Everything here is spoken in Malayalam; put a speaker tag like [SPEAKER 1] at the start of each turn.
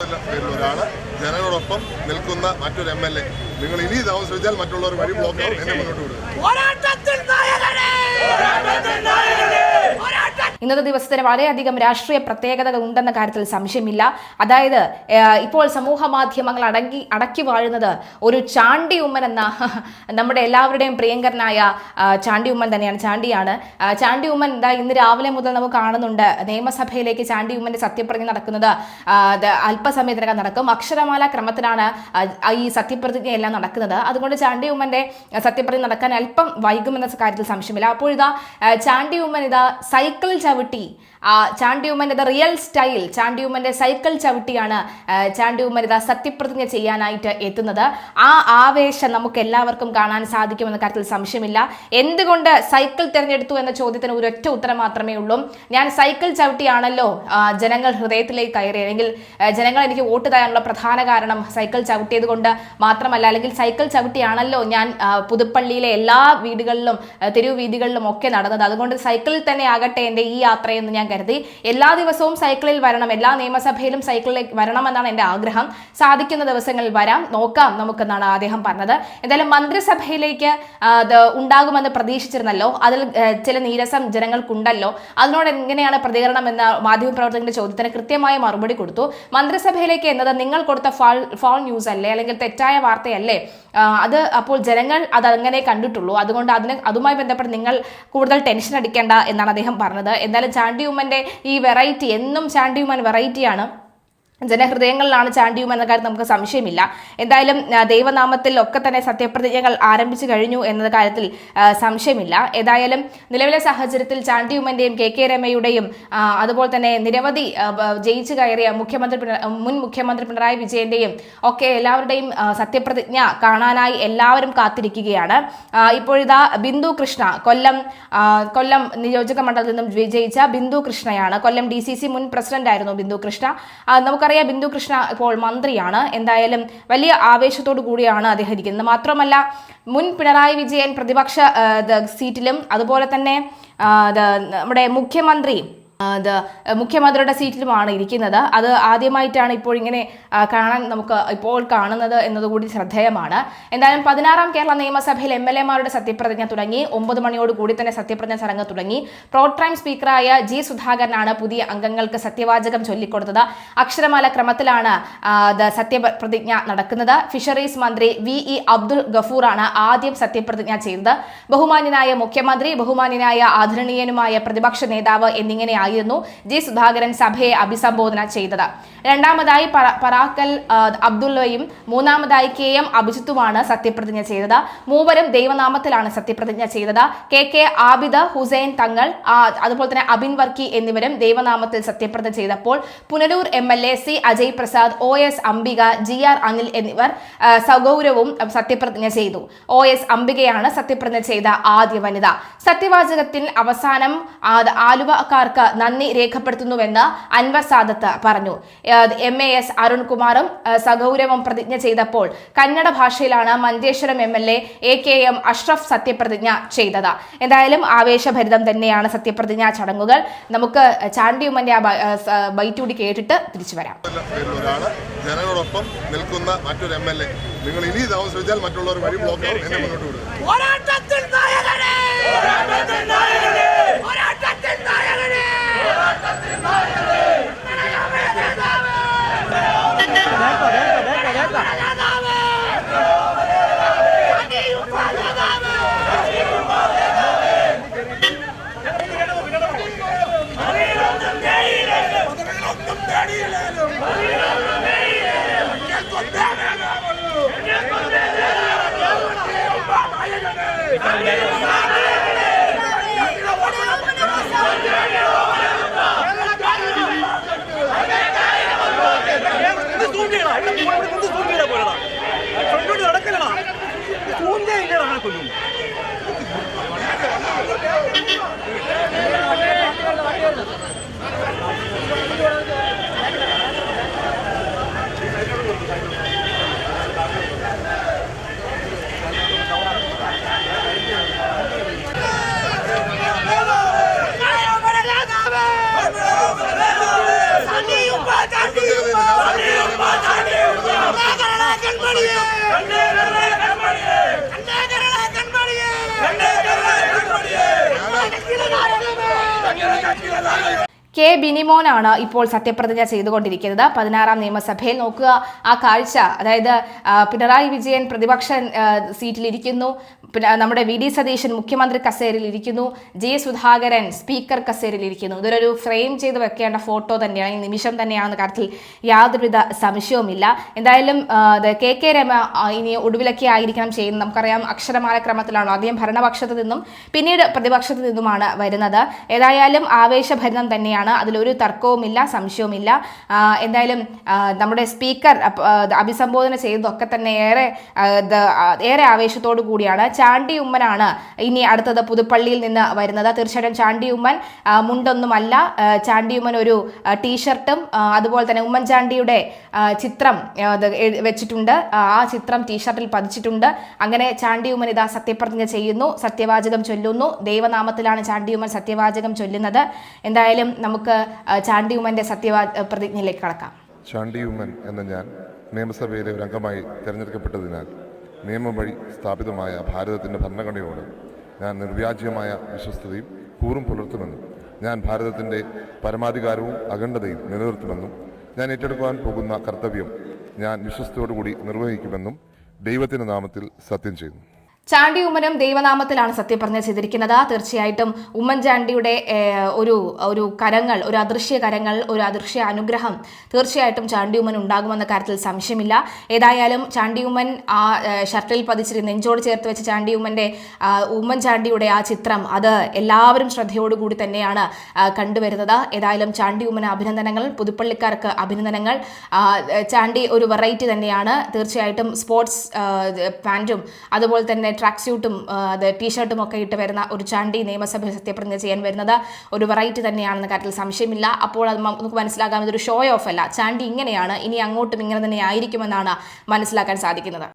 [SPEAKER 1] ഒരാള് ജനങ്ങളോടൊപ്പം നിൽക്കുന്ന മറ്റൊരു MLA നിങ്ങൾ ഇനി താമസിച്ചാൽ മറ്റുള്ളവർ വഴി ബ്ലോക്ക് ആവും. എന്നെ മുന്നോട്ട് വിടുക.
[SPEAKER 2] ഇന്നത്തെ ദിവസത്തിന് വളരെയധികം രാഷ്ട്രീയ പ്രത്യേകത ഉണ്ടെന്ന കാര്യത്തിൽ സംശയമില്ല. അതായത് ഇപ്പോൾ സമൂഹ മാധ്യമങ്ങൾ അടക്കി വാഴുന്നത് ഒരു ചാണ്ടി ഉമ്മൻ എന്ന നമ്മുടെ എല്ലാവരുടെയും പ്രിയങ്കരനായ ചാണ്ടി ഉമ്മൻ തന്നെയാണ്. ചാണ്ടി ഉമ്മൻ ഇന്ന് രാവിലെ മുതൽ നമുക്ക് കാണുന്നുണ്ട്. നിയമസഭയിലേക്ക് ചാണ്ടി ഉമ്മന്റെ സത്യപ്രതിജ്ഞ നടക്കുന്നത് അല്പസമയത്തിനകം നടക്കും. അക്ഷരമാല ക്രമത്തിലാണ് ഈ സത്യപ്രതിജ്ഞ എല്ലാം നടക്കുന്നത്. അതുകൊണ്ട് ചാണ്ടി ഉമ്മന്റെ സത്യപ്രതിജ്ഞ നടക്കാൻ അല്പം വൈകുമെന്ന കാര്യത്തിൽ സംശയമില്ല. അപ്പോൾ ചാണ്ടി ഉമ്മൻ സൈക്കിൾ ചവിട്ടി ചാണ്ടി ഉമ്മന്റെ റിയൽ സ്റ്റൈൽ ചാണ്ടി ഉമ്മന്റെ സൈക്കിൾ ചവിട്ടിയാണ് ചാണ്ടി ഉമ്മൻ സത്യപ്രതിജ്ഞ ചെയ്യാനായിട്ട് എത്തുന്നത്. ആ ആവേശം നമുക്ക് എല്ലാവർക്കും കാണാൻ സാധിക്കുമെന്ന കാര്യത്തിൽ സംശയമില്ല. എന്തുകൊണ്ട് സൈക്കിൾ തിരഞ്ഞെടുത്തു എന്ന ചോദ്യത്തിന് ഒരൊറ്റ ഉത്തരം മാത്രമേ ഉള്ളൂ. ഞാൻ സൈക്കിൾ ചവിട്ടിയാണല്ലോ ജനങ്ങൾ ഹൃദയത്തിലേക്ക് കയറി, അല്ലെങ്കിൽ ജനങ്ങൾ എനിക്ക് വോട്ട് തരാനുള്ള പ്രധാന കാരണം സൈക്കിൾ ചവിട്ടിയത് കൊണ്ട് മാത്രമല്ല, അല്ലെങ്കിൽ സൈക്കിൾ ചവിട്ടിയാണല്ലോ ഞാൻ പുതുപ്പള്ളിയിലെ എല്ലാ വീടുകളിലും തെരുവ് വീതികളിലും ഒക്കെ നടന്നത്. അതുകൊണ്ട് സൈക്കിളിൽ തന്നെ ആകട്ടെ എൻ്റെ ഈ യാത്രയെന്ന് ഞാൻ കരുതി. എല്ലാ ദിവസവും സൈക്കിളിൽ വരണം, എല്ലാ നിയമസഭയിലും സൈക്കിളിൽ വരണമെന്നാണ് എൻ്റെ ആഗ്രഹം. സാധിക്കുന്ന ദിവസങ്ങളിൽ വരാം, നോക്കാം നമുക്കെന്നാണ് അദ്ദേഹം പറഞ്ഞത്. എന്തായാലും മന്ത്രിസഭയിലേക്ക് ഉണ്ടാകുമെന്ന് പ്രതീക്ഷിച്ചിരുന്നല്ലോ, അതിൽ ചില നീരസം ജനങ്ങൾക്കുണ്ടല്ലോ, അതിനോട് എങ്ങനെയാണ് പ്രതികരണം എന്ന മാധ്യമപ്രവർത്തകന്റെ ചോദ്യത്തിന് കൃത്യമായ മറുപടി കൊടുത്തു. മന്ത്രിസഭയിലേക്ക് എന്നത് നിങ്ങൾ കൊടുത്ത ഫോൾ ന്യൂസ് അല്ലേ, അല്ലെങ്കിൽ തെറ്റായ വാർത്തയല്ലേ, അത് അപ്പോൾ ജനങ്ങൾ അതങ്ങനെ കണ്ടിട്ടുള്ളൂ. അതുകൊണ്ട് അതുമായി ബന്ധപ്പെട്ട് നിങ്ങൾ കൂടുതൽ ടെൻഷൻ അടിക്കേണ്ട എന്നാണ് അദ്ദേഹം പറഞ്ഞത്. എന്തായാലും ചാണ്ടി ഉമ്മന്റെ ഈ വെറൈറ്റി, എന്നും ചാണ്ടി ഉമ്മൻ വെറൈറ്റിയാണ്, ജനഹൃദയങ്ങളിലാണ് ചാണ്ടി ഉമ്മൻ എന്ന കാര്യം നമുക്ക് സംശയമില്ല. എന്തായാലും ദൈവനാമത്തിൽ ഒക്കെ തന്നെ സത്യപ്രതിജ്ഞകൾ ആരംഭിച്ചു കഴിഞ്ഞു എന്ന കാര്യത്തിൽ സംശയമില്ല. ഏതായാലും നിലവിലെ സാഹചര്യത്തിൽ ചാണ്ടി ഉമ്മന്റെയും KK രമയുടെയും അതുപോലെ തന്നെ നിരവധി ജയിച്ചു കയറിയ മുൻ മുഖ്യമന്ത്രി പിണറായി വിജയന്റെയും ഒക്കെ എല്ലാവരുടെയും സത്യപ്രതിജ്ഞ കാണാനായി എല്ലാവരും കാത്തിരിക്കുകയാണ്. ഇപ്പോഴിതാ ബിന്ദു കൃഷ്ണ, കൊല്ലം നിയോജക മണ്ഡലത്തിൽ നിന്നും വിജയിച്ച ബിന്ദു കൃഷ്ണയാണ്. കൊല്ലം DCC മുൻ പ്രസിഡന്റ് ആയിരുന്നു ബിന്ദു കൃഷ്ണ. നമുക്കറിയാം ബിന്ദു കൃഷ്ണ ഇപ്പോൾ മന്ത്രിയാണ്. എന്തായാലും വലിയ ആവേശത്തോടു കൂടിയാണ് അദ്ദേഹം ഇരിക്കുന്നത്. മാത്രമല്ല മുൻ പിണറായി വിജയൻ പ്രതിപക്ഷ സീറ്റിലും അതുപോലെ തന്നെ നമ്മുടെ മുഖ്യമന്ത്രിയുടെ സീറ്റിലുമാണ് ഇരിക്കുന്നത്. അത് ആദ്യമായിട്ടാണ് ഇപ്പോൾ ഇങ്ങനെ നമുക്ക് ഇപ്പോൾ കാണുന്നത് എന്നതുകൂടി ശ്രദ്ധേയമാണ്. എന്തായാലും 16ാം കേരള നിയമസഭയിൽ MLA-മാരുടെ സത്യപ്രതിജ്ഞ തുടങ്ങി. 9 മണിയോട് കൂടി തന്നെ സത്യപ്രതിജ്ഞ ചടങ്ങ് തുടങ്ങി. പ്രോടൈം സ്പീക്കറായ G സുധാകരനാണ് പുതിയ അംഗങ്ങൾക്ക് സത്യവാചകം ചൊല്ലിക്കൊടുത്തത്. അക്ഷരമാല ക്രമത്തിലാണ് സത്യപ്രതിജ്ഞ നടക്കുന്നത്. ഫിഷറീസ് മന്ത്രി VE അബ്ദുൾ ഗഫൂറാണ് ആദ്യം സത്യപ്രതിജ്ഞ ചെയ്തത്. ബഹുമാന്യനായ മുഖ്യമന്ത്രി, ബഹുമാന്യനായ ആദരണീയനുമായ പ്രതിപക്ഷ നേതാവ് എന്നിങ്ങനെ G സുധാകരൻ സഭയെ അഭിസംബോധന ചെയ്തത്. രണ്ടാമതായി പറാക്കൽ അബ്ദുള്ളയും മൂന്നാമതായി KM അഭിജിത്തുമാണ് സത്യപ്രതിജ്ഞ ചെയ്തത്. മൂവരും ദൈവനാമത്തിലാണ് സത്യപ്രതിജ്ഞ ചെയ്തത്. KK ആബിദ് ഹുസൈൻ തങ്ങൾ, അതുപോലെ തന്നെ അബിൻ വർക്കി എന്നിവരും ദൈവനാമത്തിൽ സത്യപ്രതിജ്ഞ ചെയ്തപ്പോൾ Punalur MLA C Ajay Prasad, OS Ambika, GR Anil എന്നിവർ സഗൗരവും സത്യപ്രതിജ്ഞ ചെയ്തു. OS അംബികയാണ് സത്യപ്രതിജ്ഞ ചെയ്ത ആദ്യ വനിത. സത്യവാചകത്തിൽ അവസാനം ആലുവക്കാർക്ക് നന്ദി രേഖപ്പെടുത്തുന്നുവെന്ന് അൻവർ സാദത്ത് പറഞ്ഞു. MAS അരുൺകുമാറും സഗൗരവം പ്രതിജ്ഞ ചെയ്തപ്പോൾ കന്നഡ ഭാഷയിലാണ് മഞ്ചേശ്വരം MLA AKM അഷ്റഫ് സത്യപ്രതിജ്ഞ ചെയ്തത്. എന്തായാലും ആവേശഭരിതം തന്നെയാണ് സത്യപ്രതിജ്ഞാ ചടങ്ങുകൾ. നമുക്ക് ചാണ്ടി ഉമ്മന്റെ ബൈറ്റ് കൂടി കേട്ടിട്ട് തിരിച്ചു വരാം.
[SPEAKER 1] ജനങ്ങളോടൊപ്പം നിൽക്കുന്ന മറ്റൊരു MLA നിങ്ങൾ ഇനി താമസിച്ചാൽ മറ്റുള്ളവർ വഴി ബ്ലോക്ക് ആവും. എന്നെ മുന്നോട്ട് വിടുക.
[SPEAKER 2] കെ ബിനിമോനാണ് ഇപ്പോൾ സത്യപ്രതിജ്ഞ ചെയ്തുകൊണ്ടിരിക്കുന്നത് 16-ാം നിയമസഭയിൽ. നോക്കുക ആ കാഴ്ച, അതായത് പിണറായി വിജയൻ പ്രതിപക്ഷ സീറ്റിലിരിക്കുന്നു, പിന്നെ നമ്മുടെ വി ഡി സതീശൻ മുഖ്യമന്ത്രി കസേരയിൽ ഇരിക്കുന്നു, ജെ സുധാകരൻ സ്പീക്കർ കസേരയിൽ ഇരിക്കുന്നു. ഇതൊരു ഫ്രെയിം ചെയ്ത് വെക്കേണ്ട ഫോട്ടോ തന്നെയാണ്, ഈ നിമിഷം തന്നെയാണെന്ന കാര്യത്തിൽ യാതൊരുവിധ സംശയവുമില്ല. എന്തായാലും കെ രമ ഇനി ഒടുവിലൊക്കെ ആയിരിക്കണം ചെയ്യുന്നത്. നമുക്കറിയാം അക്ഷരമാല ക്രമത്തിലാണോ, ആദ്യം ഭരണപക്ഷത്ത് നിന്നും പിന്നീട് പ്രതിപക്ഷത്ത് നിന്നുമാണ് വരുന്നത്. ഏതായാലും ആവേശഭരിതം തന്നെയാണ്, അതിലൊരു തർക്കവുമില്ല, സംശയവുമില്ല. എന്തായാലും നമ്മുടെ സ്പീക്കർ അഭിസംബോധന ചെയ്തതൊക്കെ തന്നെ ഏറെ ആവേശത്തോടു കൂടിയാണ്. ചാണ്ടി ഉമ്മനാണ് ഇനി അടുത്തത് പുതുപ്പള്ളിയിൽ നിന്ന് വരുന്നത്. തീർച്ചയായിട്ടും ചാണ്ടി ഉമ്മൻ മുണ്ടൊന്നുമല്ല, ചാണ്ടി ഉമ്മൻ ഒരു ടീഷർട്ടും അതുപോലെ തന്നെ ഉമ്മൻചാണ്ടിയുടെ ചിത്രം വെച്ചിട്ടുണ്ട്, ആ ചിത്രം ടീഷർട്ടിൽ പതിച്ചിട്ടുണ്ട്. അങ്ങനെ ചാണ്ടി ഉമ്മൻ ഇതാ സത്യപ്രതിജ്ഞ ചെയ്യുന്നു, സത്യവാചകം ചൊല്ലുന്നു. ദൈവനാമത്തിലാണ് ചാണ്ടി ഉമ്മൻ സത്യവാചകം ചൊല്ലുന്നത്. എന്തായാലും നമുക്ക് ചാണ്ടി ഉമ്മന്റെ പ്രതിജ്ഞയിലേക്ക് കടക്കാം.
[SPEAKER 3] ചാണ്ടി ഉമ്മൻ എന്ന ഞാൻ നിയമസഭയിലെ ഒരു അംഗമായി തിരഞ്ഞെടുക്കപ്പെട്ടതിനാൽ നിയമം വഴി സ്ഥാപിതമായ ഭാരതത്തിൻ്റെ ഭരണഘടനയോട് ഞാൻ നിർവ്യാജ്യമായ വിശ്വസ്തതയും കൂറും പുലർത്തുമെന്നും ഞാൻ ഭാരതത്തിൻ്റെ പരമാധികാരവും അഖണ്ഡതയും നിലനിർത്തുമെന്നും ഞാൻ ഏറ്റെടുക്കുവാൻ പോകുന്ന കർത്തവ്യം ഞാൻ വിശ്വസ്തയോടുകൂടി നിർവഹിക്കുമെന്നും ദൈവത്തിൻ്റെ നാമത്തിൽ സത്യം ചെയ്യുന്നു.
[SPEAKER 2] ചാണ്ടി ഉമ്മനും ദൈവനാമത്തിലാണ് സത്യപ്രതിജ്ഞ ചെയ്തിരിക്കുന്നത്. തീർച്ചയായിട്ടും ഉമ്മൻചാണ്ടിയുടെ ഒരു കരങ്ങൾ, ഒരു അദൃശ്യ കരങ്ങൾ, ഒരു അദൃശ്യ അനുഗ്രഹം തീർച്ചയായിട്ടും ചാണ്ടി ഉമ്മൻ ഉണ്ടാകുമെന്ന കാര്യത്തിൽ സംശയമില്ല. ഏതായാലും ചാണ്ടി ഉമ്മൻ ആ ഷർട്ടിൽ പതിച്ചിരുന്ന നെഞ്ചോട് ചേർത്ത് വെച്ച ഉമ്മൻചാണ്ടിയുടെ ആ ചിത്രം, അത് എല്ലാവരും ശ്രദ്ധയോടുകൂടി തന്നെയാണ് കണ്ടുവരുന്നത്. ഏതായാലും ചാണ്ടി ഉമ്മന് അഭിനന്ദനങ്ങൾ, പുതുപ്പള്ളിക്കാർക്ക് അഭിനന്ദനങ്ങൾ. ചാണ്ടി ഒരു വെറൈറ്റി തന്നെയാണ്. തീർച്ചയായിട്ടും സ്പോർട്സ് പാൻറ്റും അതുപോലെ തന്നെ ട്രാക്ക് സ്യൂട്ടും ടീഷർട്ടും ഒക്കെ ഇട്ട് വരുന്ന ഒരു ചാണ്ടി നിയമസഭയിൽ സത്യപ്രതിജ്ഞ ചെയ്യാൻ വരുന്നത് ഒരു വെറൈറ്റി തന്നെയാണെന്ന കാര്യത്തിൽ സംശയമില്ല. അപ്പോൾ അത് നമുക്ക് മനസ്സിലാക്കാം, ഇതൊരു ഷോ ഓഫ് അല്ല, ചാണ്ടി ഇങ്ങനെയാണ്, ഇനി അങ്ങോട്ടും ഇങ്ങനെ തന്നെ ആയിരിക്കുമെന്നാണ് മനസ്സിലാക്കാൻ സാധിക്കുന്നത്.